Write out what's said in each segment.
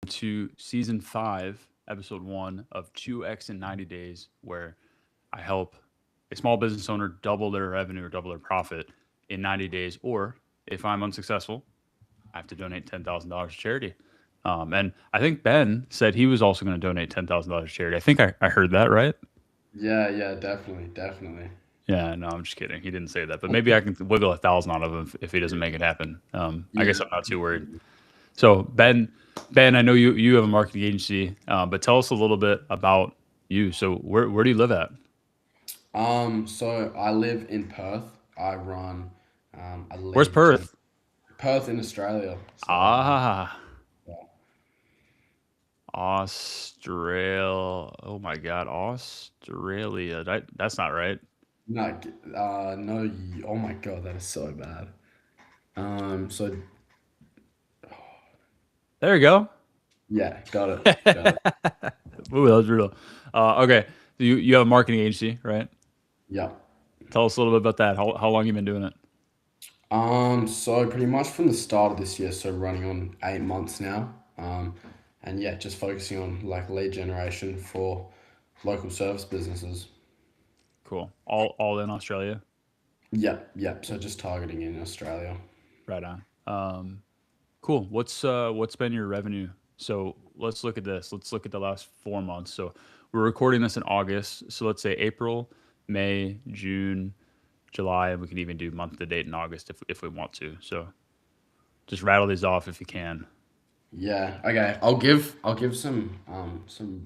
to season 5, episode 1 of 2X in 90 days, where I help a small business owner double their revenue or double their profit in 90 days. Or if I'm unsuccessful, I have to donate $10,000 to charity. And I think Ben said he was also going to donate $10,000 to charity. I think I heard that right. Yeah, yeah, definitely, definitely. Yeah, no, I'm just kidding. He didn't say that, but maybe I can wiggle 1,000 out of him if he doesn't make it happen. I Yeah, guess I'm not too worried. So Ben, I know you have a marketing agency, but tell us a little bit about you. So where do you live at? so I live in Perth. I run a Where's lead gen Perth? Perth in Australia. So Ah, yeah, Australia. Oh my God, Australia. That's not right. no, no, oh my God, that is so bad. So There you go. yeah, got it, got it. Ooh, that was brutal. Okay, so you have a marketing agency, right? Yeah. Tell us a little bit about that. How long you been doing it? So pretty much from the start of this year, so running on 8 months now. And yeah, just focusing on like lead generation for local service businesses. Cool. All in Australia. Yep, yep. So just targeting in Australia. Right on. Cool. What's been your revenue? So let's look at this. Let's look at the last 4 months. So we're recording this in August. So let's say April, May, June, July, and we can even do month to date in August if we want to. So just rattle these off if you can. Yeah. Okay. I'll give some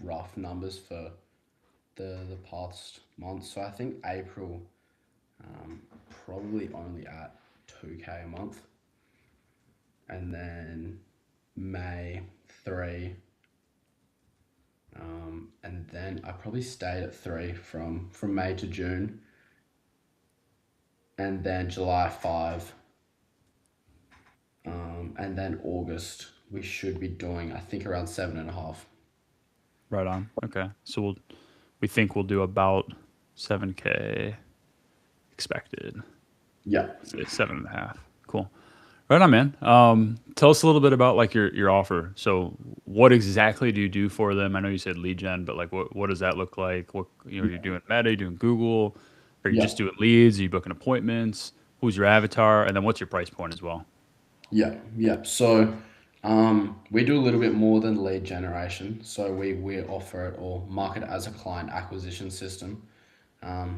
rough numbers for the past months. So I think April probably only at 2K a month, and then May 3, and then I probably stayed at 3 from May to June, and then July 5, and then August we should be doing I think around 7.5. Right on. Okay. So we think we'll do about 7K expected. Yeah. Let's say 7.5. Cool. Right on, man. Tell us a little bit about like your offer. So, what exactly do you do for them? I know you said lead gen, but like, what does that look like? What you're doing Meta, you're doing Google, are you Yeah. just doing leads? Are you booking appointments? Who's your avatar? And then what's your price point as well? Yeah, yeah. So we do a little bit more than lead generation. So we offer it or market it as a client acquisition system.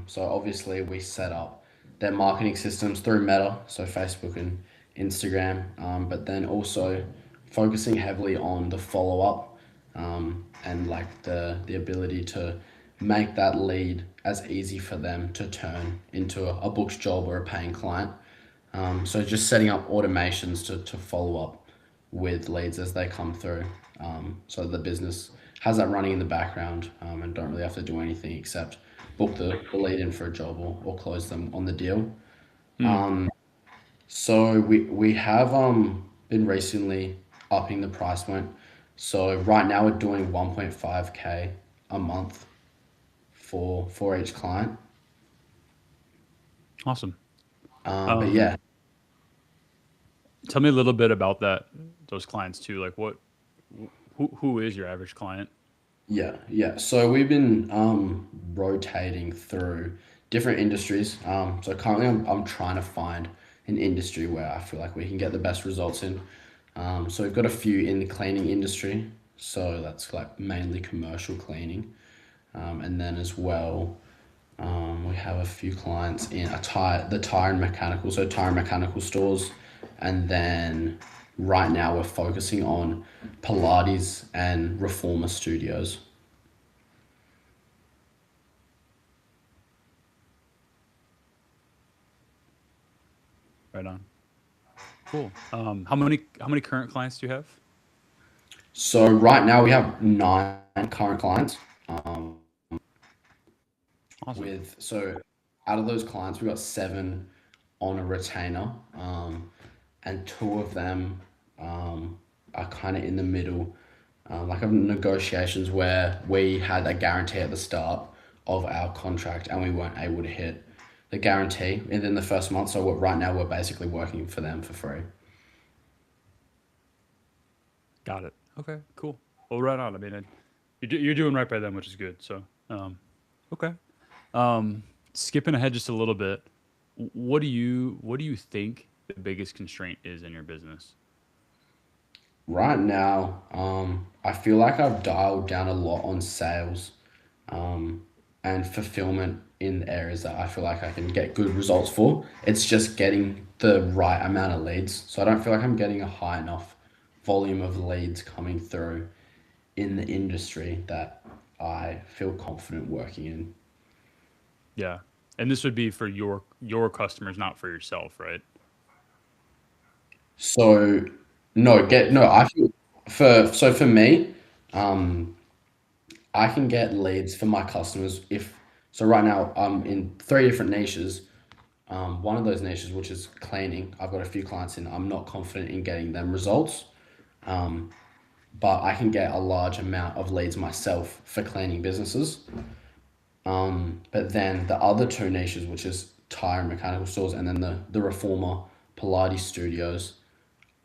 So obviously we set up their marketing systems through Meta, so Facebook and Instagram, but then also focusing heavily on the follow up, and like the ability to make that lead as easy for them to turn into a booked job or a paying client. So just setting up automations to follow up with leads as they come through. So the business has that running in the background, and don't really have to do anything except book the lead in for a job or close them on the deal. Hmm. So we have been recently upping the price point. So right now we're doing 1.5K a month for each client. Awesome. But Um, yeah, Tell me a little bit about those clients too. Like, who is your average client? yeah, yeah. So we've been rotating through different industries. So currently I'm trying to find an industry where I feel like we can get the best results in. So we've got a few in the cleaning industry. So that's like mainly commercial cleaning. And then as well, we have a few clients in the tire and mechanical, so tire and mechanical stores, and then right now we're focusing on Pilates and reformer studios. Right on. Cool. How many current clients do you have? So right now we have 9 current clients. Awesome. So out of those clients, we got 7 on a retainer, and 2 of them are kind of in the middle, like of negotiations where we had a guarantee at the start of our contract and we weren't able to hit the guarantee within the first month. So right now we're basically working for them for free. Got it. Okay, cool. Well, right on. I mean, you're doing right by them, which is good. So, okay. Skipping ahead just a little bit, what do you think the biggest constraint is in your business? Right now, I feel like I've dialed down a lot on sales, um, and fulfillment in areas that I feel like I can get good results for. It's just getting the right amount of leads. So I don't feel like I'm getting a high enough volume of leads coming through in the industry that I feel confident working in. Yeah, and this would be for your customers, not for yourself, right? So no, get no. I feel for me, um, I can get leads for my customers if so. Right now, I'm in three different niches. One of those niches, which is cleaning, I've got a few clients in. I'm not confident in getting them results, um, but I can get a large amount of leads myself for cleaning businesses. But then the other two niches, which is tire and mechanical stores, and then the reformer Pilates studios,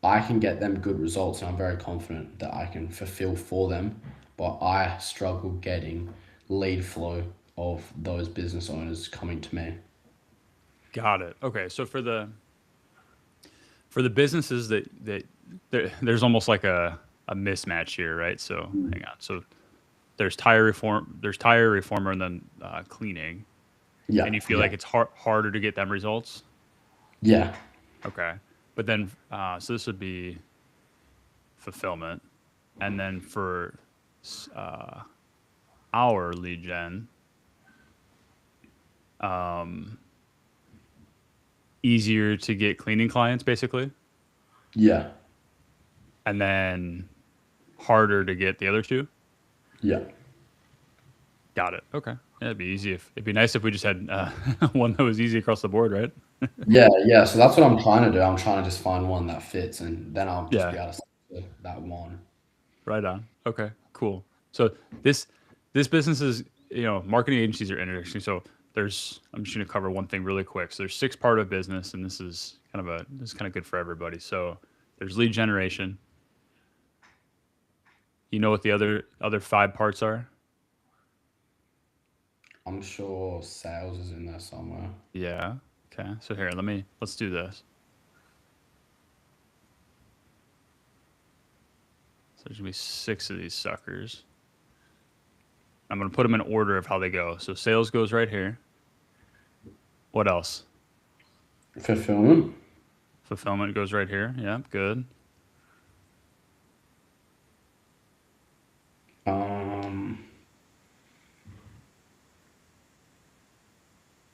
I can get them good results, and I'm very confident that I can fulfill for them. But I struggle getting lead flow of those business owners coming to me. Got it. Okay, so for the businesses that there's almost like a mismatch here, right? So hang on. So there's tire reformer, and then cleaning, Yeah, and you feel yeah, like it's harder to get them results. yeah, Okay, but then so this would be fulfillment, and then for uh, our lead gen, um, easier to get cleaning clients basically, yeah, and then harder to get the other two. yeah. Got it. Okay. Yeah, it'd be easy if it'd be nice if we just had one that was easy across the board, right? Yeah, yeah. So that's what I'm trying to do. I'm trying to just find one that fits, and then I'll just Yeah. be able to stick to that one. Right on. Okay. Cool. So this this business is, marketing agencies are interesting. So I'm just going to cover one thing really quick. So there's six part of business, and this is kind of good for everybody. So there's lead generation. You know what the other five parts are? I'm sure sales is in there somewhere. Yeah. Okay. So here, let's do this. So there's gonna be six of these suckers. I'm gonna put them in order of how they go. So sales goes right here. What else? Fulfillment. Fulfillment goes right here. Yeah, good. Um,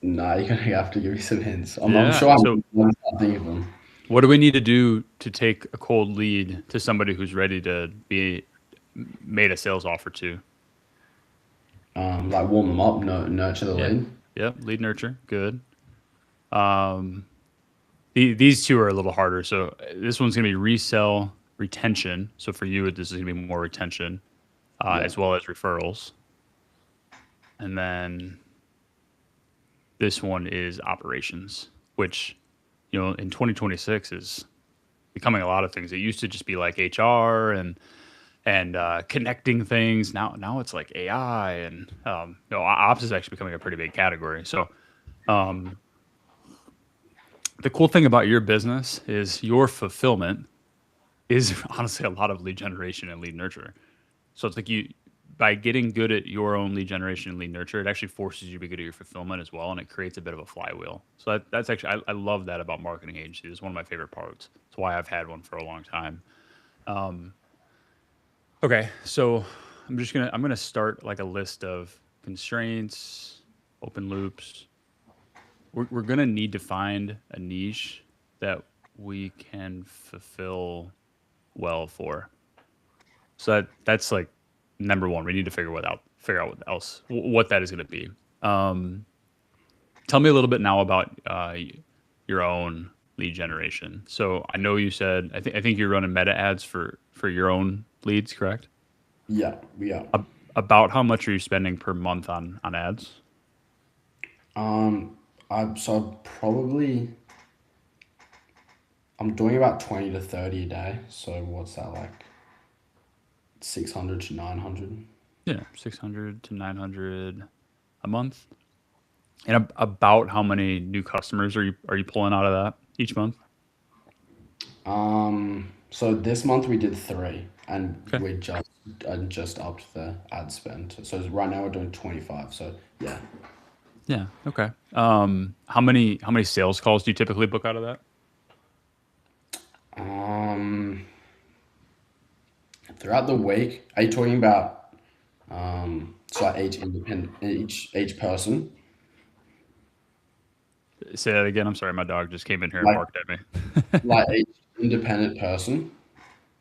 nah, you're gonna have to give me some hints. I'm Yeah. sure So I'm thinking of them. what do we need to do to take a cold lead to somebody who's ready to be made a sales offer to? Like warm them up, nurture the Yeah. lead. Yep. Lead nurture. Good. Um, these two are a little harder. So this one's gonna be resell retention. So for you, this is gonna be more retention, Yeah. as well as referrals. And then this one is operations, which, in 2026 is becoming a lot of things. It used to just be like HR and connecting things. Now it's like AI, and ops is actually becoming a pretty big category. So um, the cool thing about your business is your fulfillment is honestly a lot of lead generation and lead nurture. So it's like by getting good at your own lead generation and lead nurture, it actually forces you to be good at your fulfillment as well, and it creates a bit of a flywheel. So that's actually I love that about marketing agencies. It's one of my favorite parts. It's why I've had one for a long time. Um, okay, so I'm gonna start like a list of constraints, open loops. We're gonna need to find a niche that we can fulfill well for. So that's like number one. We need to figure out what that is going to be. Um, Tell me a little bit now about your own lead generation. So I know you said I think you're running meta ads for your own leads, correct? Yeah, yeah. About how much are you spending per month on ads? Um, so probably I'm doing about 20 to 30 a day. So what's that like? 600 to 900. Yeah, 600 to 900 a month. And about how many new customers are you pulling out of that each month? So this month we did three, and Okay. we just upped the ad spend. So right now we're doing 25. So yeah. Yeah. Okay. How many sales calls do you typically book out of that? Um, Throughout the week, are you talking about so like each person, Say that again. I'm sorry, my dog just came in here and like barked at me. each independent person?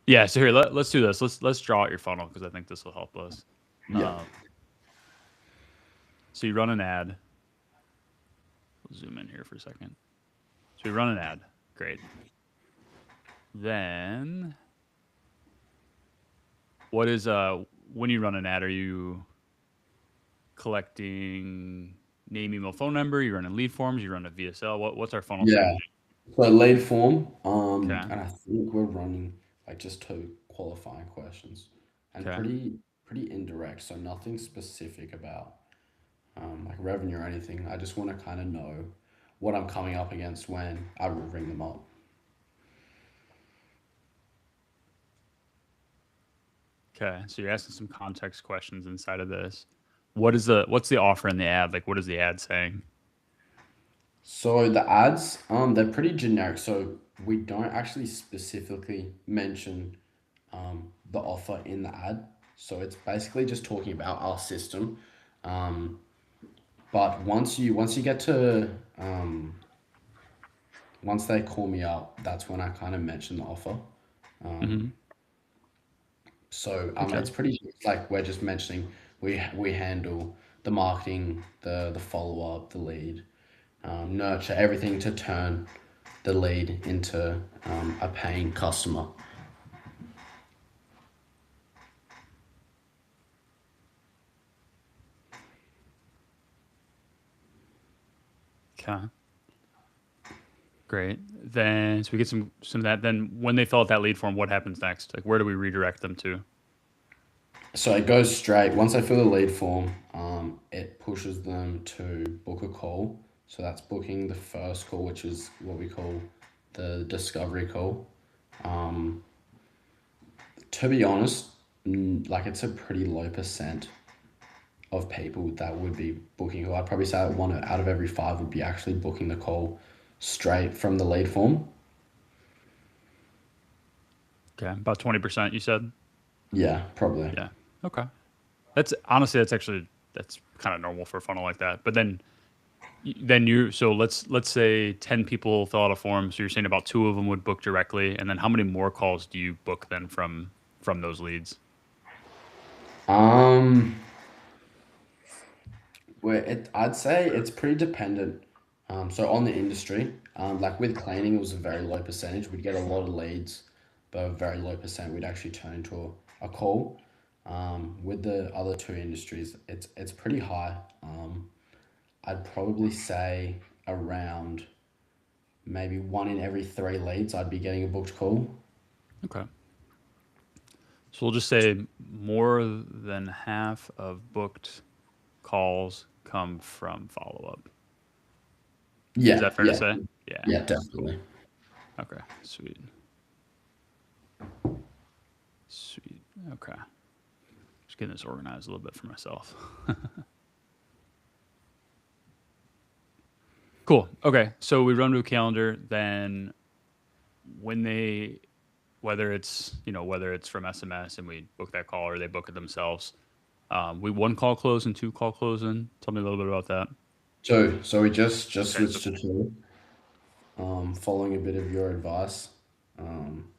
Yeah. So here, let's do this. Let's draw out your funnel because I think this will help us. Yeah. Um, so you run an ad. We'll zoom in here for a second. So you run an ad. Great. Then what is when you run an ad, are you collecting name, email, phone number? You running lead forms? You run a VSL? What's our funnel Yeah. strategy? So lead form, Okay. and I think we're running like just two qualifying questions, and Okay. pretty indirect. So nothing specific about like revenue or anything. I just want to kind of know what I'm coming up against when I ring them up. Okay. So you're asking some context questions inside of this. What's the offer in the ad? Like what is the ad saying? So the ads, they're pretty generic. So we don't actually specifically mention the offer in the ad. So it's basically just talking about our system. Um, but once you get to once they call me up, that's when I kind of mention the offer. Mm-hmm. So Okay. it's pretty like we're just mentioning we handle the marketing, the follow up, the lead, nurture everything to turn the lead into a paying customer. Okay. Great. Then so we get some of that. Then when they fill out that lead form, what happens next? Like where do we redirect them to? So it goes straight. Once they fill the lead form, it pushes them to book a call. So that's booking the first call, which is what we call the discovery call. Um, to be honest, like it's a pretty low percent of people that would be booking. I'd probably say that one out of every five would be actually booking the call straight from the lead form. Okay. About 20%, you said? Yeah, probably. Yeah. Okay. That's honestly that's kind of normal for a funnel like that. But then you so let's say 10 people fill out a form, so you're saying about two of them would book directly, and then how many more calls do you book then from those leads? Um, I'd say it's pretty dependent. So on the industry, like with cleaning, it was a very low percentage. We'd get a lot of leads, but a very low percent we'd actually turn into a call. With the other two industries, it's pretty high. I'd probably say around maybe one in every three leads, I'd be getting a booked call. Okay. So we'll just say more than half of booked calls come from follow up. Is Yeah, that fair to yeah, say? Yeah. yeah, definitely. Okay. Sweet. Sweet. Okay. Just getting this organized a little bit for myself. Cool. Okay. So we run to a calendar. Then when they, whether it's from SMS and we book that call or they book it themselves, we one call close and two call close in. Tell me a little bit about that. So we just Okay. So switched to two. Following a bit of your advice. Um,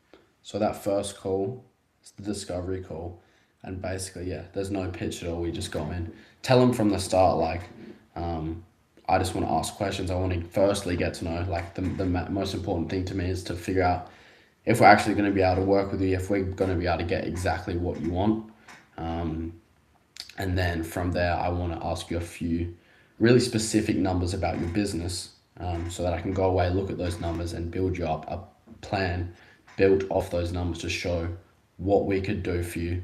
so that first call, it's the discovery call, and basically, yeah, there's no pitch at all. We just go in, tell them from the start, like, um, I just want to ask questions. I want to firstly get to know, like, most important thing to me is to figure out if we're actually going to be able to work with you, if we're going to be able to get exactly what you want. Um, and then from there, I want to ask you a few really specific numbers about your business, so that I can go away, look at those numbers, and build you up a plan built off those numbers to show what we could do for you,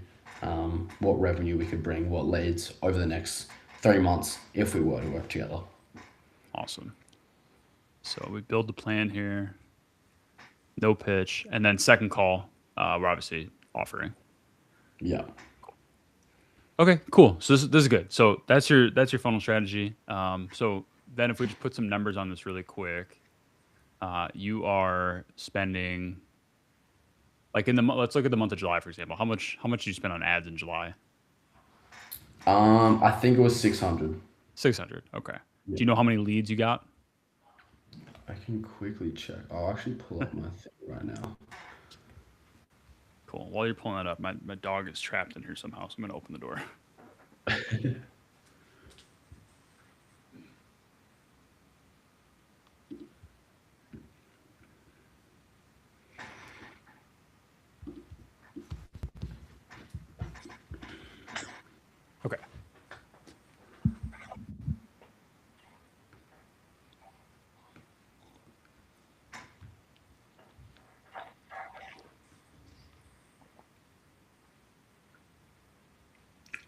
what revenue we could bring, what leads over the next 3 months if we were to work together. Awesome. So we build the plan here, no pitch, and then second call, we're obviously offering. Yeah. Okay, cool. So this is good. So that's your funnel strategy. So then if we just put some numbers on this really quick, you are spending like let's look at the month of July for example. How much did you spend on ads in July? I think it was 600. 600. Okay. Yeah. Do you know how many leads you got? I can quickly check. I'll actually pull up my thing right now. Cool. While you're pulling that up, my dog is trapped in here somehow, so I'm gonna open the door. Okay.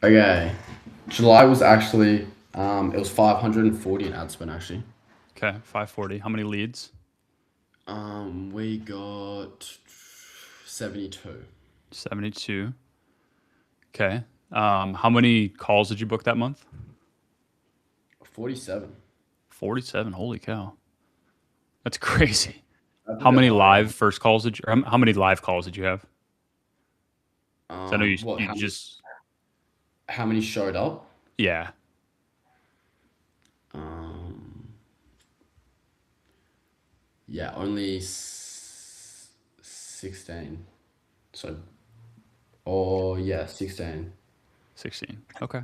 Okay. July was actually it was 540 in ad spend actually. Okay. 540. How many leads? We got 72. 72. Okay. How many calls did you book that month? 47. 47. Holy cow. That's crazy. That's a How bit many higher. live first calls did you, how many live calls did you have? 'Cause I know What you just, how many showed up? yeah. Um, yeah, only 16. So, oh yeah, 16. 16. Okay.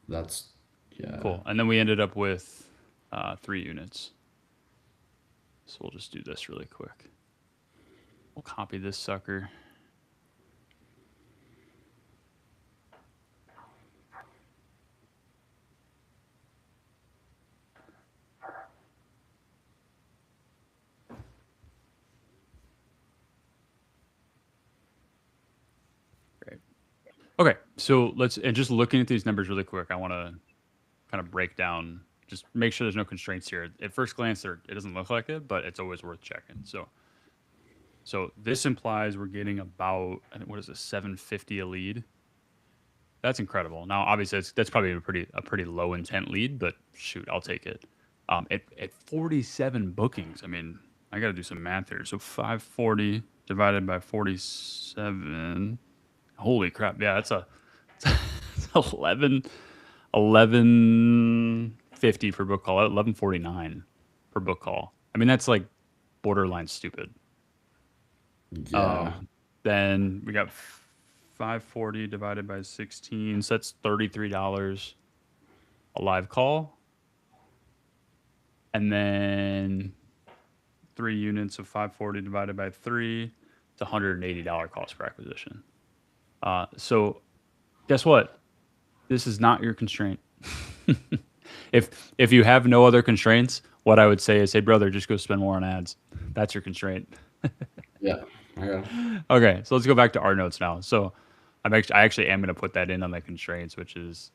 That's yeah. Cool. And then we ended up with 3 units. So we'll just do this really quick. We'll copy this sucker. Great. Okay. So and just looking at these numbers really quick, I want to kind of break down, just make sure there's no constraints here. At first glance, it doesn't look like it, but it's always worth checking. So this implies we're getting about, I think, what is this, 750 a lead? That's incredible. Now, obviously, that's probably a pretty low intent lead, but shoot, I'll take it. At 47 bookings, I mean, I got to do some math here. So 540 divided by 47. Holy crap! Yeah, that's 11 1150 per book call. 1149 per book call. I mean, that's like borderline stupid. Yeah. Then we got 540 divided by 16, so that's $33 a live call. And then 3 units of 540 divided by 3, it's $180 cost per acquisition. So guess what? This is not your constraint. If you have no other constraints, what I would say is, hey brother, just go spend more on ads. That's your constraint. Yeah. Okay. Okay, so let's go back to our notes now. So I actually am going to put that in on the constraints, which is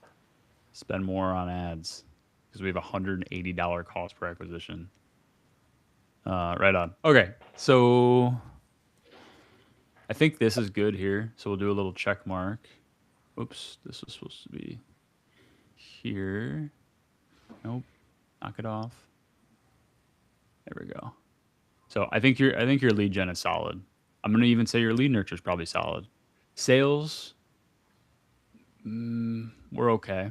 spend more on ads because we have $180 cost per acquisition. Right on. Okay, so I think this is good here. So we'll do a little check mark. Oops, this was supposed to be here. Nope, knock it off. There we go. So I think your lead gen is solid. I'm gonna even say your lead nurture is probably solid. Sales, we're okay.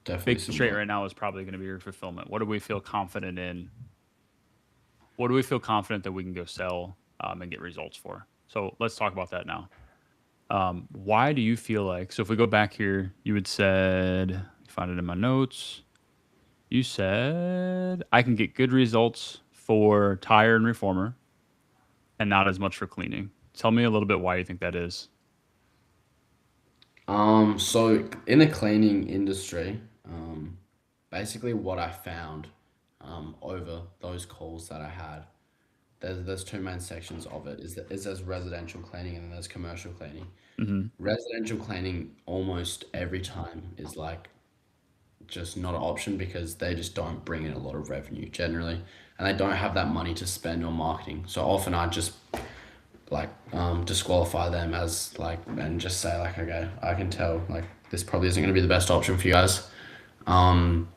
Definitely Big some trait work. right now is probably going to be your fulfillment. What do we feel confident in? What do we feel confident that we can go sell and get results for? So let's talk about that now. Why do you feel like, so if we go back here, you had said, find it in my notes. You said, I can get good results for tire and reformer and not as much for cleaning. Tell me a little bit why you think that is. So in the cleaning industry, basically what I found, over those calls that I had, there's two main sections of it. Is there's residential cleaning and then there's commercial cleaning. Hmm. Residential cleaning almost every time is like just not an option because they just don't bring in a lot of revenue generally, and they don't have that money to spend on marketing. So often I just like disqualify them as like and just say like, okay, I can tell like this probably isn't going to be the best option for you guys. Um,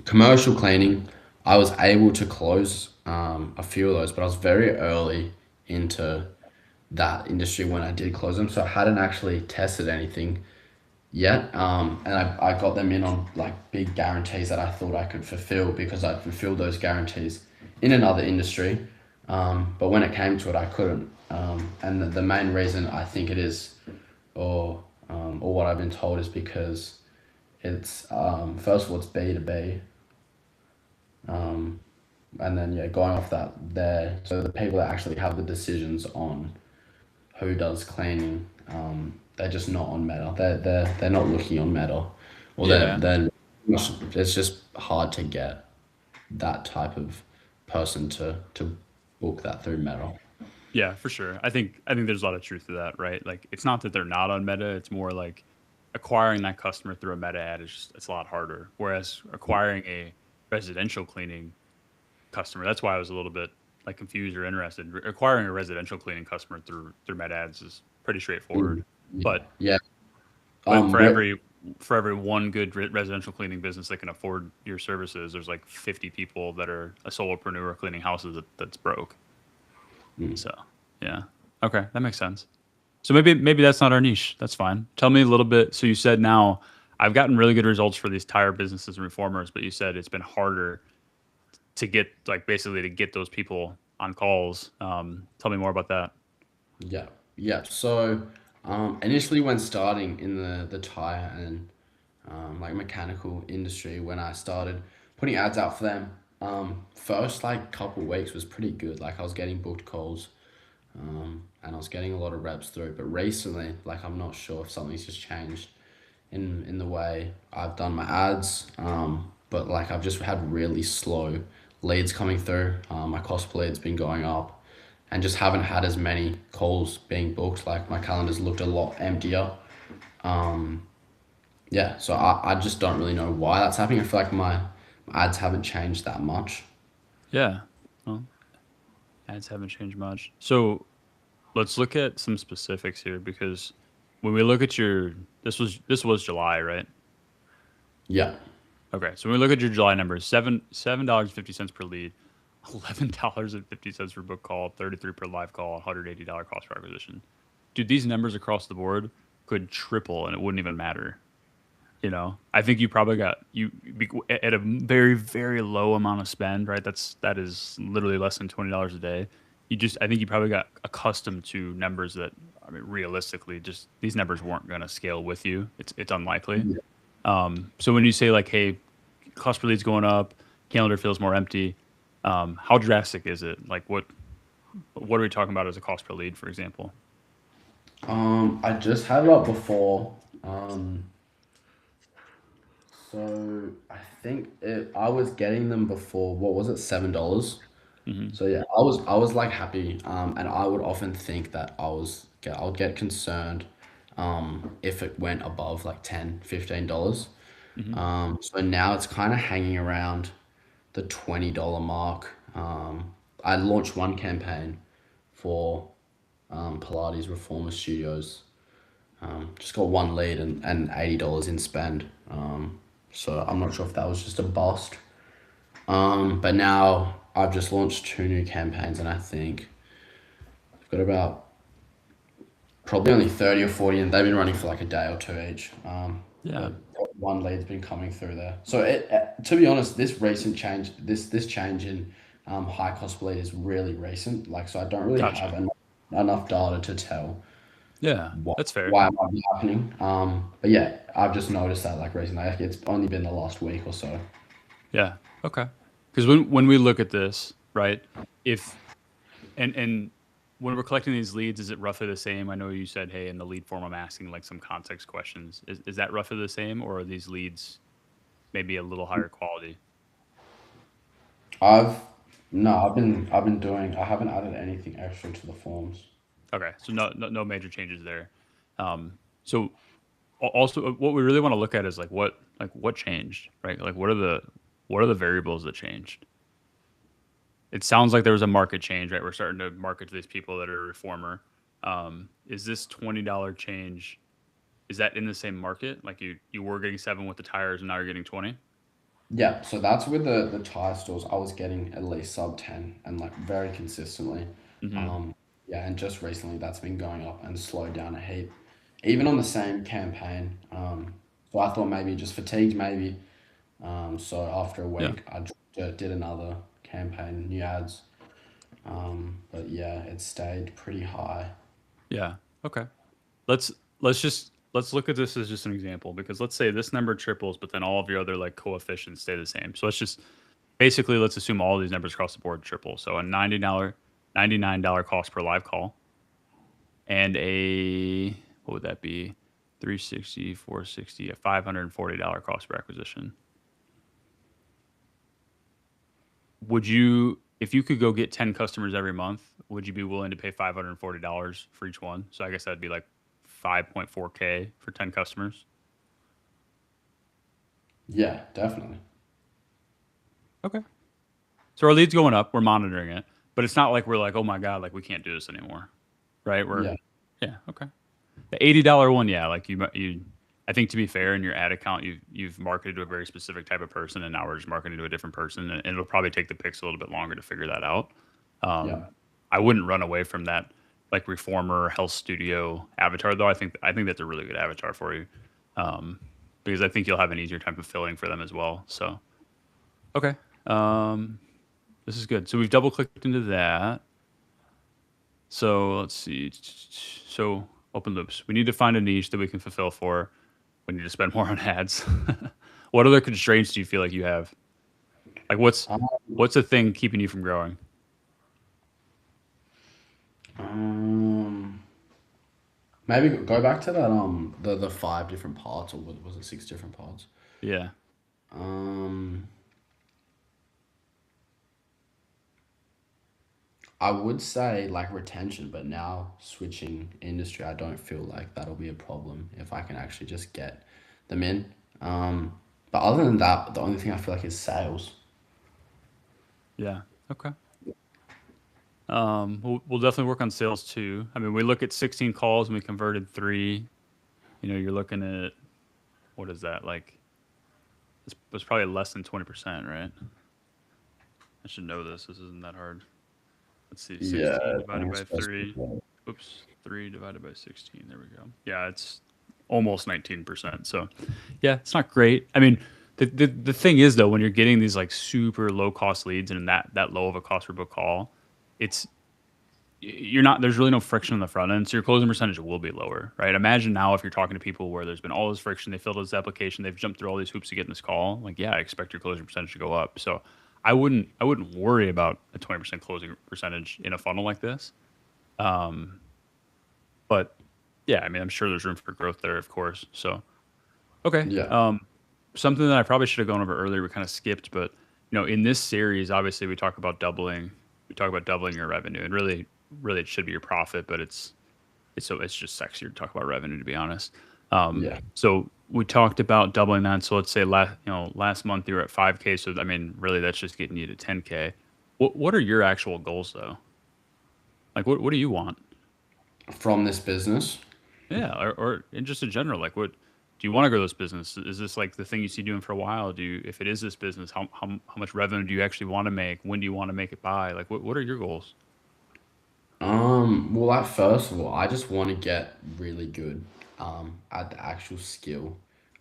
Commercial cleaning, I was able to close a few of those, but I was very early into that industry when I did close them, so I hadn't actually tested anything yet. And I got them in on like big guarantees that I thought I could fulfill because I'd fulfilled those guarantees in another industry. But when it came to it, I couldn't. And the main reason I think it is, or what I've been told, is because it's first of all it's B two B, and then yeah, going off that, there. So the people that actually have the decisions on who does cleaning, they're just not on Meta. They're not looking on Meta, or Yeah. it's just hard to get that type of person to book that through Meta. Yeah, for sure. I think there's a lot of truth to that, right? Like it's not that they're not on Meta, it's more like acquiring that customer through a Meta ad is just it's a lot harder. Whereas acquiring a residential cleaning customer, that's why I was a little bit like confused or interested. Acquiring a residential cleaning customer through Meta ads is pretty straightforward. Mm, yeah, But yeah. but for We're every one good residential cleaning business that can afford your services, there's like 50 people that are a solopreneur cleaning houses that's broke. So yeah, okay, that makes sense. So maybe that's not our niche. That's fine. Tell me a little bit. So you said now I've gotten really good results for these tire businesses and reformers, but you said it's been harder to get like basically to get those people on calls. Tell me more about that. Yeah, yeah. So, initially when starting in the tire and like mechanical industry, when I started putting ads out for them, first like couple weeks was pretty good. Like I was getting booked calls, and I was getting a lot of reps through. But recently, like I'm not sure if something's just changed in the way I've done my ads. But like I've just had really slow leads coming through. My cost per lead's been going up, and just haven't had as many calls being booked. Like my calendar's looked a lot emptier. Yeah, so I just don't really know why that's happening. I feel like my ads haven't changed that much. Yeah. Well, ads haven't changed much. So let's look at some specifics here because when we look at your this was July, right? Yeah. Okay, so when we look at your July numbers, $7.50 per lead, $11.50 per book call, 33 per live call, $180 cost per acquisition. Dude, these numbers across the board could triple and it wouldn't even matter. I think you probably got at a very very low amount of spend, right? That is literally less than $20 a day. I think you probably got accustomed to numbers that, I mean, realistically, just these numbers weren't going to scale with you. It's unlikely. Yeah. So when you say like, hey, cost per lead's going up, calendar feels more empty, how drastic is it? Like what are we talking about as a cost per lead, for example? I just had it up before. Um, so I was getting them before. What was it? $7. Hmm. So yeah, I was like happy. And I would often think that I would get concerned, if it went above like 10, $15. Hmm. So now it's kind of hanging around the $20 mark. I launched one campaign for Pilates Reformer Studios. Just got one lead and $80 in spend. So I'm not sure if that was just a bust. But now I've just launched two new campaigns, and I think I've got about probably only 30 or 40, and they've been running for like a day or two each. Yeah, But one lead's been coming through there. So to be honest, this change in high cost lead is really recent. Like, so I don't really have gotcha. enough data to tell Yeah, why, that's fair. why it might be happening. But yeah, I've just noticed that like recently. Like, it's only been the last week or so. Yeah, okay. Because when we look at this, right, if and when we're collecting these leads, is it roughly the same? I know you said, hey, in the lead form, I'm asking like some context questions. Is that roughly the same, or are these leads maybe a little higher quality? I've no, I haven't added anything extra to the forms. Okay, so no major changes there. So also what we really want to look at is what changed, right? Like what are the variables that changed? It sounds like there was a market change, right? We're starting to market to these people that are a reformer. Is this $20 change? Is that in the same market? Like you were getting 7 with the tires and now you're getting 20? Yeah, so that's with the tire stores. I was getting at least sub 10 and like very consistently. Mm-hmm. Um, yeah, and just recently that's been going up and slowed down a heap. Even on the same campaign. So I thought maybe just fatigued, maybe. So after a Yeah. week, did another campaign, new ads. But yeah, it stayed pretty high. Yeah. Okay. Let's look at this as just an example because let's say this number triples, but then all of your other like coefficients stay the same. So let's just basically let's assume all these numbers across the board triple. So a $99 cost per live call and a what would that be? 360, 460, a $540 cost per acquisition. Would you, if you could go get 10 customers every month, would you be willing to pay $540 for each one? So I guess that'd be like 5.4K for 10 customers. Yeah, definitely. Okay. So our lead's going up. We're monitoring it, but it's not like we're like, oh my god, like we can't do this anymore, right? Yeah, Yeah, okay. The $80 one, yeah, like you. I think to be fair, in your ad account, you've marketed to a very specific type of person, and now we're just marketing to a different person, and it'll probably take the picks a little bit longer to figure that out. yeah, I wouldn't run away from that like reformer health studio avatar though. I think that's a really good avatar for you, um, because I think you'll have an easier time fulfilling for them as well. So okay, um, this is good. So we've double clicked into that. So let's see. So open loops. We need to find a niche that we can fulfill for. We need to spend more on ads. What other constraints do you feel like you have? Like Um, what's the thing keeping you from growing? um, maybe go back to that the five different parts, or was it six different parts? Yeah. Um, I would say like retention, but now switching industry, I don't feel like that'll be a problem if I can actually just get them in. Um, but other than that, the only thing I feel like is sales. Yeah. Okay. We'll definitely work on sales too. I mean, we look at 16 calls and we converted three. You know, you're looking at what is that like? It's was probably less than 20%, right? I should know this. This isn't that hard. Let's see. Yeah, 16 I divided think it's by supposed to three. be. Oops. 3 divided by 16. There we go. Yeah, it's almost 19%. So, yeah, it's not great. I mean, the thing is though, when you're getting these like super low cost leads and that low of a cost per book call, it's you're not there's really no friction on the front end, so your closing percentage will be lower, right? Imagine now if you're talking to people where there's been all this friction, they filled out this application, they've jumped through all these hoops to get in this call. Like, yeah, I expect your closing percentage to go up. So I wouldn't worry about a 20% closing percentage in a funnel like this. Um, but yeah, I mean, I'm sure there's room for growth there, of course. So okay, Yeah, something that I probably should have gone over earlier, we kind of skipped, but in this series, obviously we talk about doubling, your revenue, and really it should be your profit, but it's just sexier to talk about revenue, to be honest. yeah. So we talked about doubling that. So let's say last month you were at 5K. So I mean, really, that's just getting you to 10K. What are your actual goals though? Like, what do you want? From this business. Yeah, or in just in general, like what do you want to grow this business? Is this like the thing you see doing for a while? If it is this business, how much revenue do you actually want to make? When do you want to make it by? Like, what are your goals? Well, like first of all, I just want to get really good at the actual skill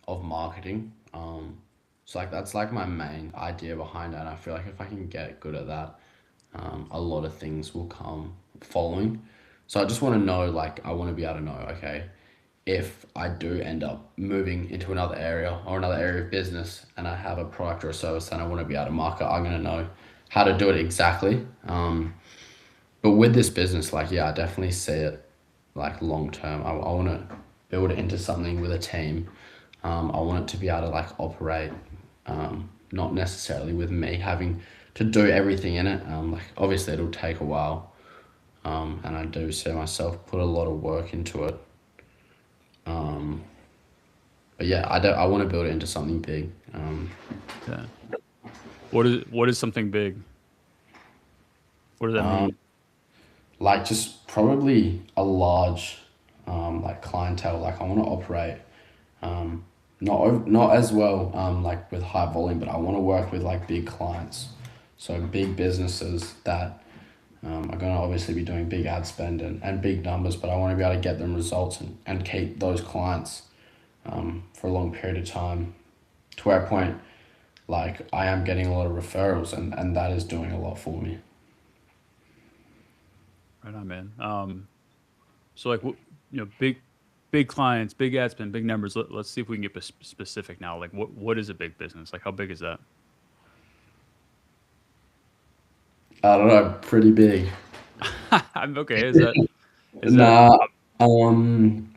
of marketing. So like that's like my main idea behind it. And I feel like if I can get good at that, a lot of things will come following. So I just want to know, like, I want to be able to know, okay, if I do end up moving into another area or another area of business and I have a product or a service and I want to be able to market, I'm going to know how to do it exactly. But with this business, like, yeah, I definitely see it like long term. I want to build it into something with a team. I want it to be able to like operate, not necessarily with me having to do everything in it. Like, obviously, it'll take a while, and I do see myself put a lot of work into it. Um, but yeah, I want to build it into something big. Yeah. What is something big? What does that Um, mean? like just probably a large like clientele. Like I want to operate um, not as well like with high volume, but I want to work with like big clients, so big businesses that are going to obviously be doing big ad spend and big numbers, but I want to be able to get them results and keep those clients for a long period of time to where I point like I am getting a lot of referrals and that is doing a lot for me. Right on, man. So like, big clients, big ad spend, big numbers. Let's see if we can get specific now. Like, what is a big business? Like, how big is that? I don't know, pretty big. I'm okay. Is that Nah, um,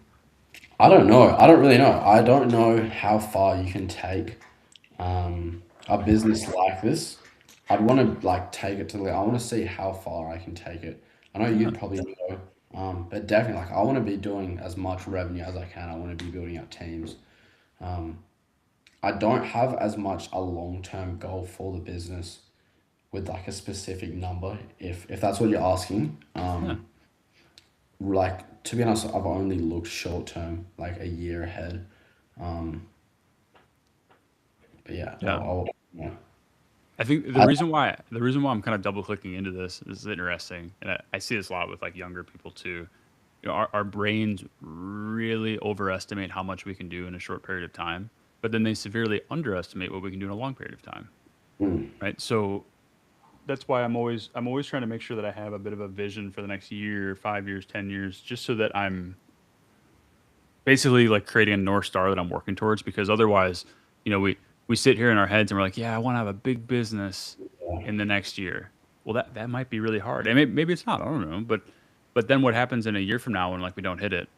I don't know. I don't really know. I don't know how far you can take a business like this. I'd want to like take it to I want to see how far I can take it. I know yeah, you'd probably know, but definitely like I want to be doing as much revenue as I can. I want to be building up teams. Um, I don't have as much a long term goal for the business with like a specific number. If that's what you're asking, yeah, like to be honest, I've only looked short term, like a year ahead. Um, but yeah, yeah. yeah. I think the I, reason why I'm kind of double clicking into this is interesting, and I see this a lot with like younger people too. Our brains really overestimate how much we can do in a short period of time, but then they severely underestimate what we can do in a long period of time. mm, Right. So that's why I'm always trying to make sure that I have a bit of a vision for the next year, 5 years, 10 years, just so that I'm basically like creating a north star that I'm working towards. Because otherwise, we sit here in our heads and we're like, yeah, I want to have a big business in the next year. Well, that might be really hard, and maybe it's not. I don't know, but then what happens in a year from now when like we don't hit it,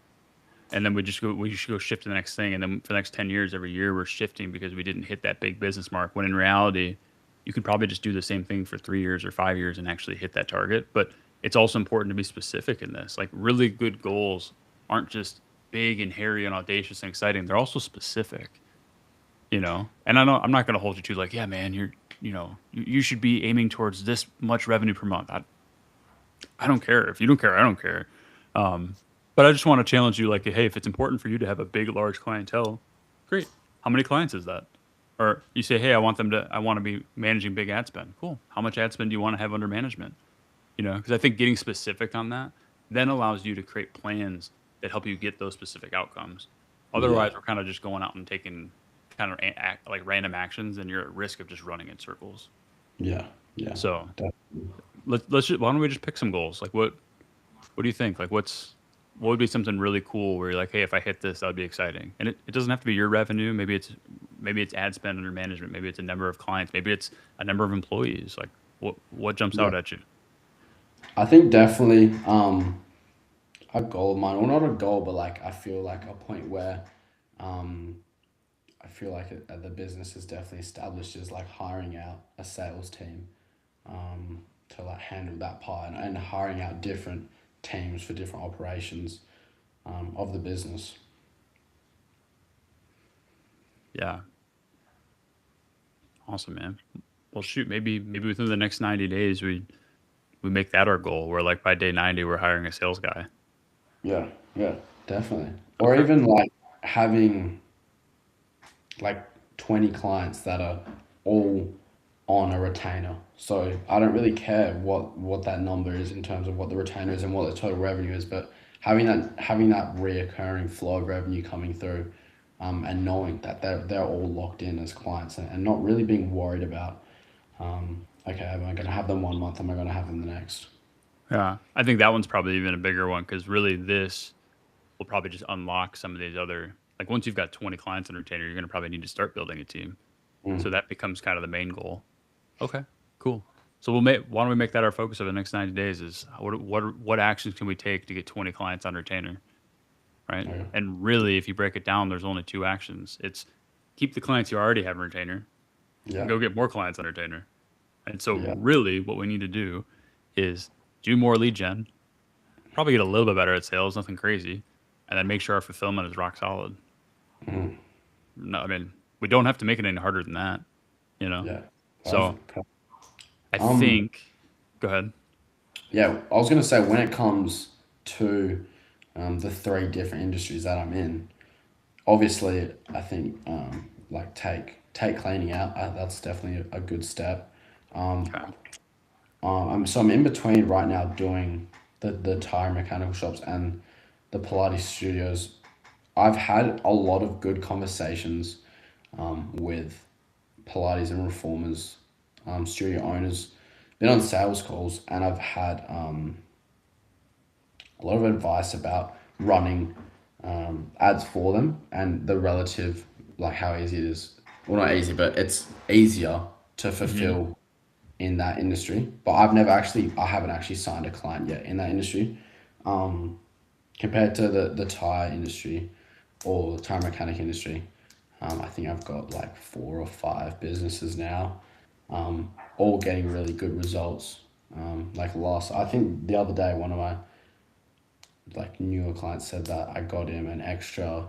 and then we should go shift to the next thing, and then for the next 10 years, every year we're shifting because we didn't hit that big business mark. When in reality, you could probably just do the same thing for 3 years or 5 years and actually hit that target. But it's also important to be specific in this. Like really good goals aren't just big and hairy and audacious and exciting. They're also specific. And I know I'm not going to hold you to like, yeah, man, you should be aiming towards this much revenue per month. I don't care. If you don't care, I don't care. Um, but I just want to challenge you like, hey, if it's important for you to have a big, large clientele, great. How many clients is that? Or you say, hey, I want to be managing big ad spend. Cool. How much ad spend do you want to have under management? Because I think getting specific on that then allows you to create plans that help you get those specific outcomes. yeah, Otherwise, we're kind of just going out and taking kind of like random actions, and you're at risk of just running in circles. yeah, yeah. So Def- why don't we just pick some goals? Like what do you think? Like what would be something really cool where you're like, hey, if I hit this, that would be exciting. And it doesn't have to be your revenue. Maybe it's ad spend under management. Maybe it's a number of clients. Maybe it's a number of employees. Like what jumps yeah. out at you? I think definitely a goal of mine, well, not a goal, but like I feel like a point where um, I feel like the business is definitely established is like hiring out a sales team to like handle that part and hiring out different teams for different operations of the business. Yeah. Awesome, man. Well, shoot, maybe within the next 90 days we make that our goal. Where like by day 90 we're hiring a sales guy. Yeah, yeah, definitely. Or Okay. even like having like 20 clients that are all on a retainer. So I don't really care what that number is in terms of what the retainer is and what the total revenue is, but having that reoccurring flow of revenue coming through, and knowing that they're all locked in as clients and not really being worried about okay, am I going to have them 1 month? Am I going to have them the next? Yeah. I think that one's probably even a bigger one because really this will probably just unlock some of these other like once you've got 20 clients on retainer, you're gonna probably need to start building a team. So Mm, that becomes kind of the main goal. Okay, cool. So why don't we make that our focus over the next 90 days is what actions can we take to get 20 clients on retainer, right? okay. And really, if you break it down, there's only two actions. It's keep the clients you already have on retainer and Yeah, go get more clients on retainer. And so yeah, really what we need to do is do more lead gen, probably get a little bit better at sales, nothing crazy, and then make sure our fulfillment is rock solid. Mm, No, I mean, we don't have to make it any harder than that, you know? yeah, So perfect. Perfect. I Um, think, go ahead. yeah, I was gonna say when it comes to the three different industries that I'm in, obviously I think like take cleaning out. That's definitely a good step. Um, Okay. I'm in between right now doing the tire mechanical shops and the Pilates studios. I've had a lot of good conversations with Pilates and reformers, studio owners, been on sales calls, and I've had a lot of advice about running ads for them and the relative, like how easy it is. Well, not easy, but it's easier to Hmm. fulfill in that industry. But I haven't actually signed a client yet in that industry. Um, Compared to the tire industry or the tire mechanic industry, I think I've got like 4 or 5 businesses now, all getting really good results. I think the other day, one of my like newer clients said that I got him an extra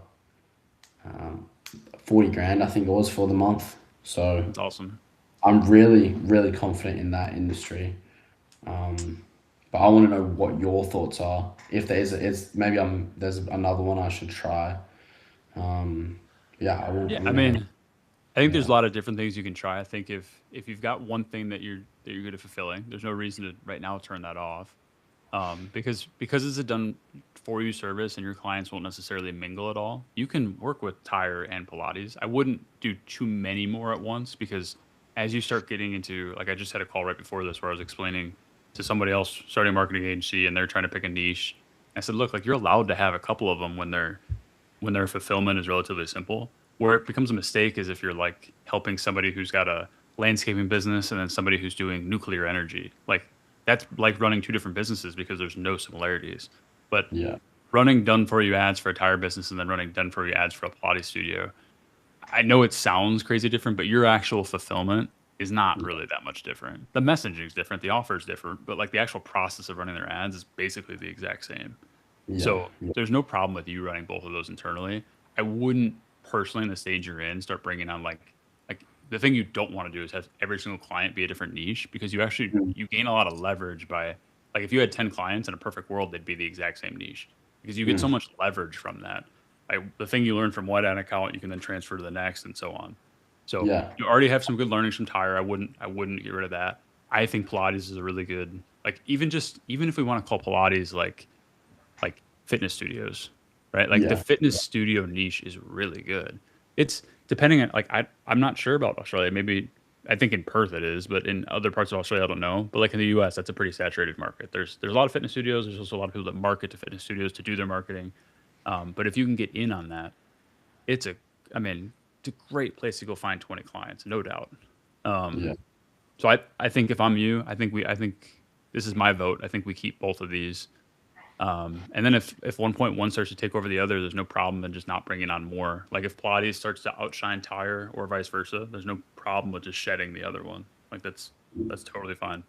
40 grand, I think it was for the month. So That's awesome. I'm really confident in that industry. But I want to know what your thoughts are. If maybe there's another one I should try. Yeah, Yeah, I I want to hear. mean, I think there's Yeah, a lot of different things you can try. I think if you've got one thing that you're good at fulfilling, there's no reason to right now turn that off. Because it's a done for you service and your clients won't necessarily mingle at all. You can work with tire and Pilates. I wouldn't do too many more at once because as you start getting into, like, I just had a call right before this where I was explaining to somebody else starting a marketing agency and they're trying to pick a niche. I said, look, like you're allowed to have a couple of them when their fulfillment is relatively simple. Where it becomes a mistake is if you're like helping somebody who's got a landscaping business and then somebody who's doing nuclear energy. Like that's like running two different businesses because there's no similarities. But yeah, running done for you ads for a tire business and then running done for you ads for a Pilates studio, I know it sounds crazy different, but your actual fulfillment is not really that much different. The messaging is different, the offer is different, but like the actual process of running their ads is basically the exact same. yeah, So yeah, there's no problem with you running both of those internally. I wouldn't personally, in the stage you're in, start bringing on like the thing you don't want to do is have every single client be a different niche because mm, you gain a lot of leverage by like if you had 10 clients in a perfect world, they'd be the exact same niche because you get so mm, much leverage from that. Like the thing you learn from one ad account, you can then transfer to the next and so on. So yeah, you already have some good learnings from tire. I wouldn't get rid of that. I think Pilates is a really good like even if we want to call Pilates like fitness studios, right? Like the yeah, fitness studio niche is really good. It's depending on like I'm not sure about Australia. Maybe I think in Perth it is, but in other parts of Australia I don't know. But like in the US, that's a pretty saturated market. There's a lot of fitness studios. There's also a lot of people that market to fitness studios to do their marketing. But if you can get in on that, it's a I mean it's a great place to go find 20 clients, no doubt. Um, yeah, so I think if I'm you, I think this is my vote. I think we keep both of these and then if 1.1 starts to take over the other, there's no problem in just not bringing on more. Like if Pilates starts to outshine Tire or vice versa, there's no problem with just shedding the other one. Like that's totally fine.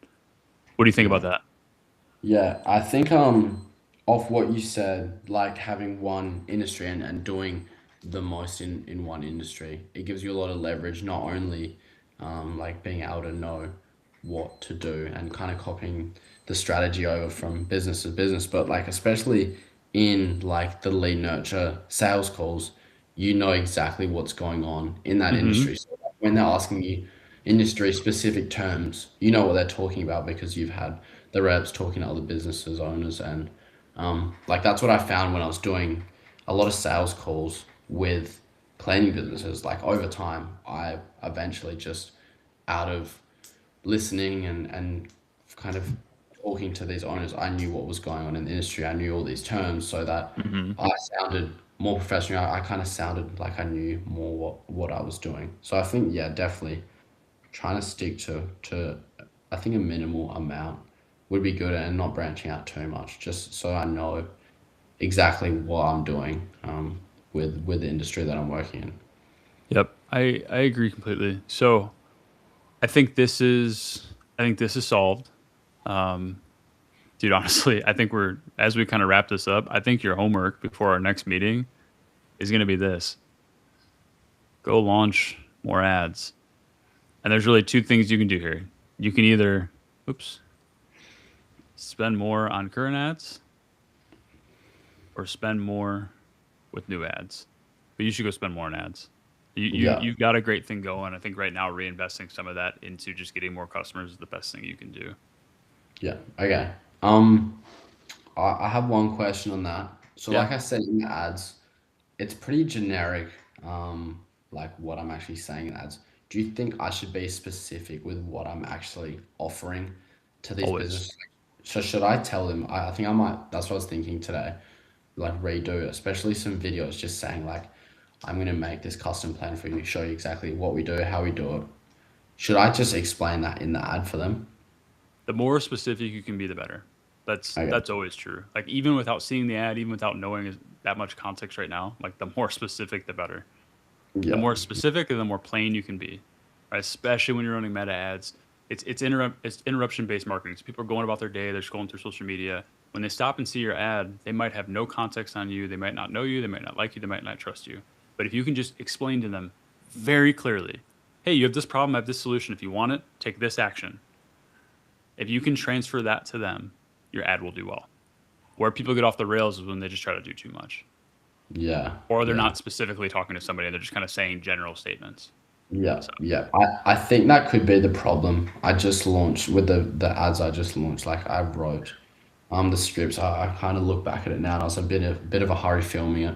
What do you think yeah. about that? Yeah, I think off what you said, like having one industry and doing the most in one industry, it gives you a lot of leverage, not only like being able to know what to do and kind of copying the strategy over from business to business, but like especially in like the lead nurture sales calls, you know exactly what's going on in that Mm-hmm. industry. So like, when they're asking you industry specific terms, you know what they're talking about because you've had the reps talking to other businesses owners and like that's what I found when I was doing a lot of sales calls with cleaning businesses. Like over time, I eventually just out of listening and kind of talking to these owners, I knew what was going on in the industry. I knew all these terms so that Mm-hmm. I sounded more professional. I kind of sounded like I knew more what I was doing. So I think, yeah, definitely trying to stick to I think a minimal amount would be good and not branching out too much, just so I know exactly what I'm doing with the industry that I'm working in. Yep. I agree completely. So I think this is solved. Um, Dude, honestly, I think as we kind of wrap this up, I think your homework before our next meeting is going to be this: go launch more ads. And there's really two things you can do here. You can either, oops, spend more on current ads or spend more with new ads. But you should go spend more on ads. Yeah, You've got a great thing going. I think right now reinvesting some of that into just getting more customers is the best thing you can do. yeah. Okay. Um, I have one question on that. So, Yeah, like I said in the ads, it's pretty generic, like what I'm actually saying in ads. Do you think I should be specific with what I'm actually offering to these always. businesses? So should I tell them? I think I might. That's what I was thinking today. Like redo, especially some videos, just saying like, I'm gonna make this custom plan for you, show you exactly what we do, how we do it. Should I just explain that in the ad for them? The more specific you can be, the better. Okay. That's always true. Like even without seeing the ad, even without knowing that much context right now, like the more specific, the better. The Yeah. more specific and the more plain you can be, right? Especially when you're running meta ads. It's interruption based marketing. So people are going about their day, they're scrolling through social media. When they stop and see your ad, they might have no context on you. They might not know you. They might not like you. They might not trust you. But if you can just explain to them very clearly, hey, you have this problem, I have this solution. If you want it, take this action. If you can transfer that to them, your ad will do well. Where people get off the rails is when they just try to do too much, Yeah. or they're Yeah. not specifically talking to somebody and they're just kind of saying general statements. Yeah, So yeah. I think that could be the problem. I just launched with the ads I just launched. Like I wrote the scripts. I kind of look back at it now and I was a bit of a hurry filming it.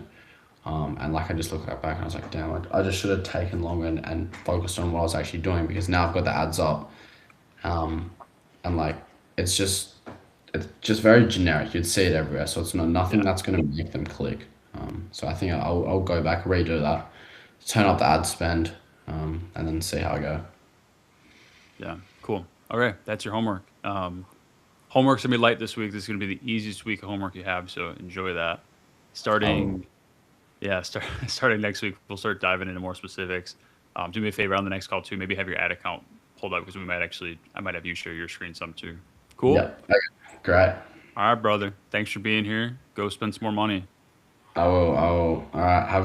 And like I just looked back and I was like, damn, I just should have taken longer and focused on what I was actually doing because now I've got the ads up. Um, and like it's just it's just very generic. You'd see it everywhere. So it's not nothing yeah, that's gonna make them click. So I think I'll go back, redo that, turn up the ad spend, and then see how I go. yeah, cool. Okay, that's your homework. Homework's gonna be light this week. This is gonna be the easiest week of homework you have, so enjoy that. Oh, Starting, yeah, starting next week, we'll start diving into more specifics. Do me a favor on the next call too. Maybe have your ad account pulled up because I might have you share your screen some too. Cool. yeah. Okay, great. All right, brother. Thanks for being here. Go spend some more money. I will. All right. Have a